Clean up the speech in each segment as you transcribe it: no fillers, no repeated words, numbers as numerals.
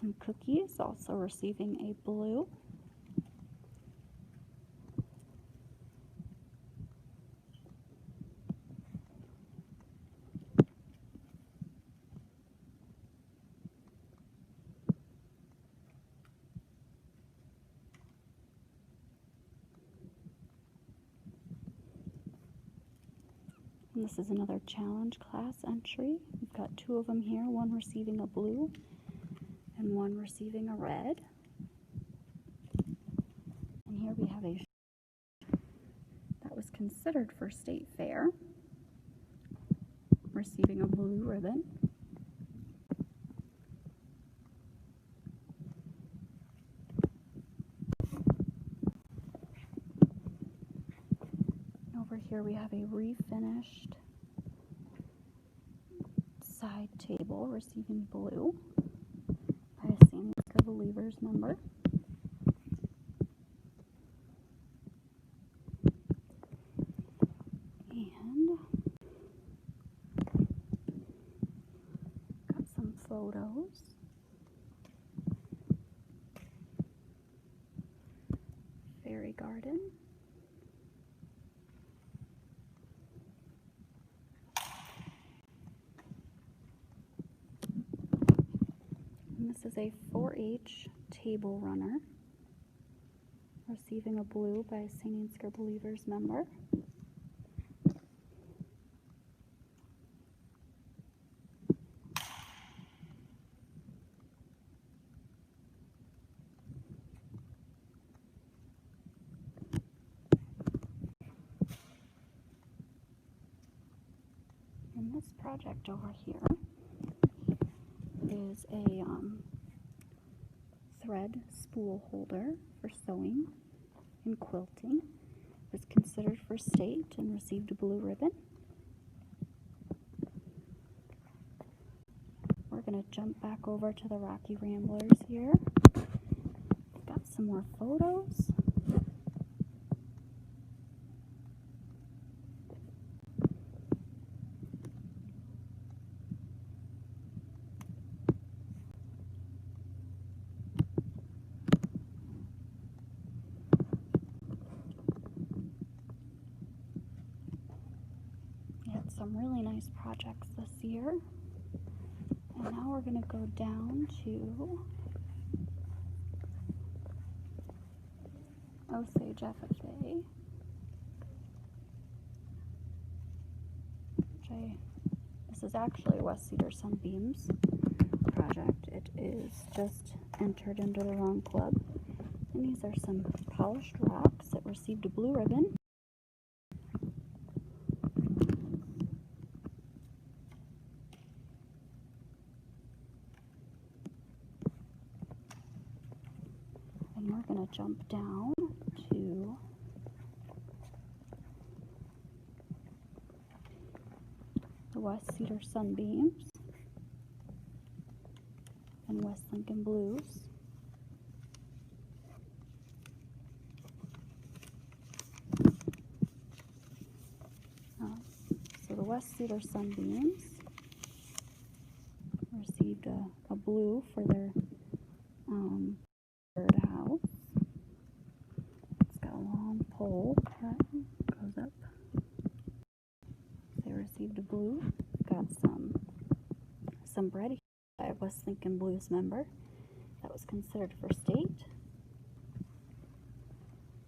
some cookies, also receiving a blue. And this is another challenge class entry. We've got 2 of them here, one receiving a blue and one receiving a red. And here we have a that was considered for state fair, receiving a blue ribbon. Over here we have a refinished side table receiving blue by a St. Ansgar Believers member. And got some photos. Fairy garden. This is a 4-H table runner receiving a blue by a St. Ansgar Believers member. And this project over here is a thread spool holder for sewing and quilting. It was considered for state and received a blue ribbon. We're going to jump back over to the Rocky Ramblers here. Got some more photos. Some really nice projects this year. And now we're going to go down to Osage FFA. This is actually a West Cedar Sunbeams project. It is just entered into the wrong club. And these are some polished rocks that received a blue ribbon. And we're going to jump down to the West Cedar Sunbeams and West Lincoln Blues. So the West Cedar Sunbeams received a blue for their birdhouse. It's got a long pole that goes up. They received a blue. Got some bread by a West Lincoln Blues member that was considered for state.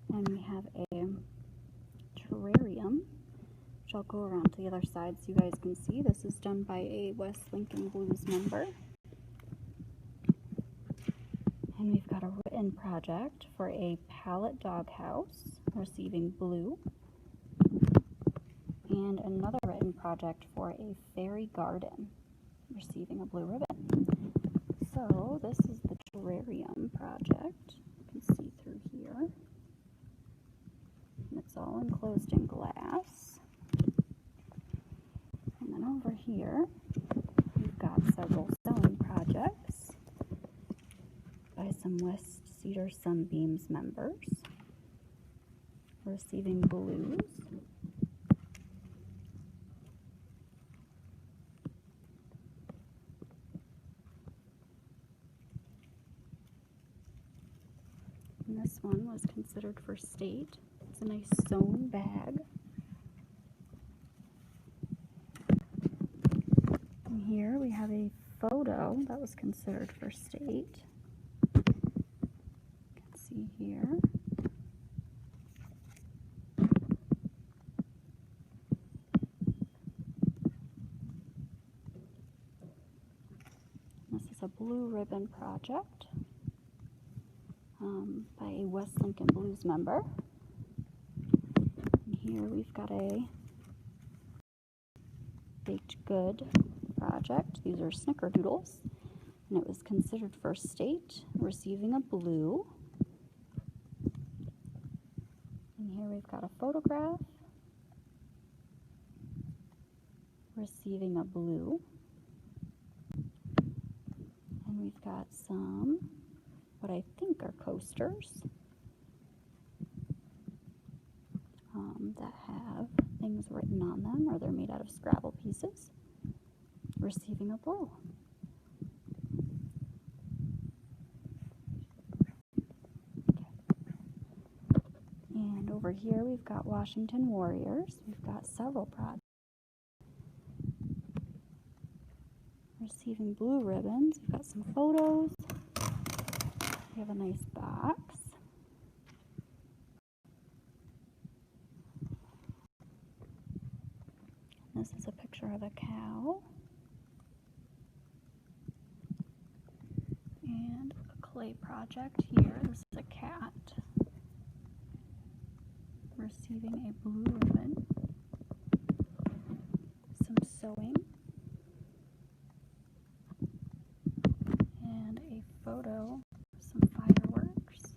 And we have a terrarium, which I'll go around to the other side so you guys can see. This is done by a West Lincoln Blues member. And we've got a written project for a pallet doghouse receiving blue. And another written project for a fairy garden receiving a blue ribbon. So this is the terrarium project. You can see through here. And it's all enclosed in glass. And then over here, we've got several sewing projects by some West Cedar Sunbeams members receiving blues. This one was considered for state. It's a nice sewn bag. And here we have a photo that was considered for state. You can see here. This is a blue ribbon project by a West Lincoln Blues member. And here we've got a baked good project. These are snickerdoodles, and it was considered for state, receiving a blue. And here we've got a photograph, receiving a blue. And we've got some, what I think are coasters that have things written on them, or they're made out of Scrabble pieces, receiving a blue. Okay. And over here we've got Washington Warriors. We've got several projects receiving blue ribbons. We've got some photos. We have a nice box. This is a picture of a cow. And a clay project here. This is a cat receiving a blue ribbon. Some sewing. And a photo of some fireworks.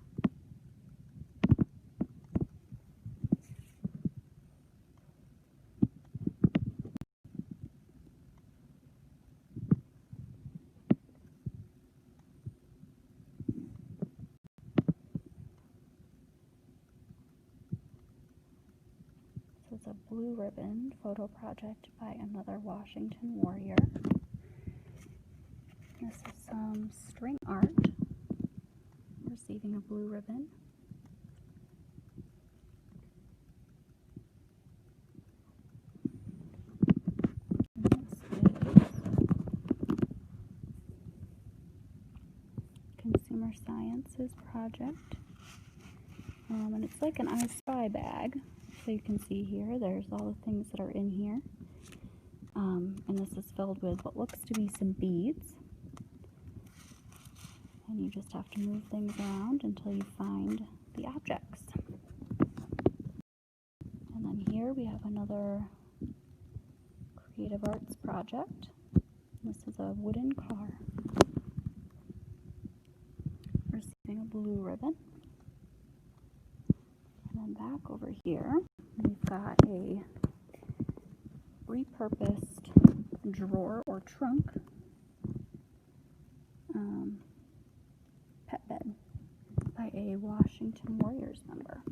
So it's a blue ribbon photo project by another Washington Warrior. This is some string art, receiving a blue ribbon. And this is Consumer Sciences project. And it's like an I Spy bag. So you can see here, there's all the things that are in here. And this is filled with what looks to be some beads. And you just have to move things around until you find the objects. And then here we have another creative arts project. This is a wooden car receiving a blue ribbon. And then back over here, we've got a repurposed drawer or trunk pet bed by a Washington Warriors member.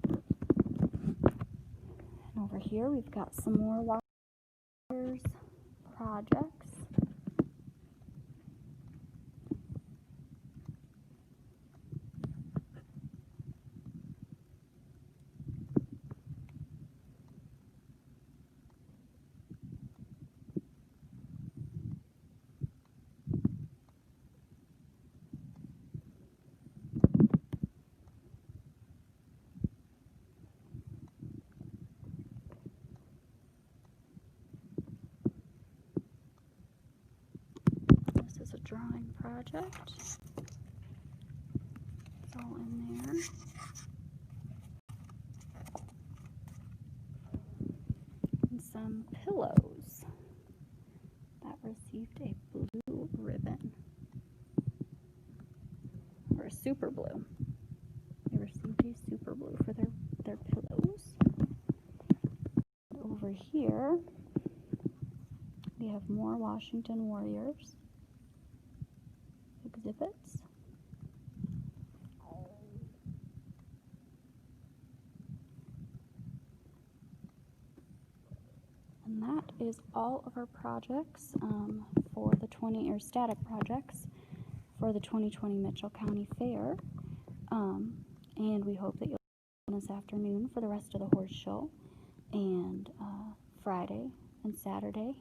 And over here we've got some more Warriors projects. Drawing project. It's all in there. And some pillows that received a blue ribbon. Or a super blue. They received a super blue for their pillows. And over here we have more Washington Warriors exhibits. And that is all of our projects for the static projects for the 2020 Mitchell County Fair. And we hope that you'll join this afternoon for the rest of the horse show, and Friday and Saturday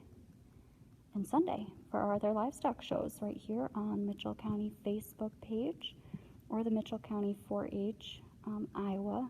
and Sunday for our other livestock shows right here on Mitchell County Facebook page or the Mitchell County 4-H Iowa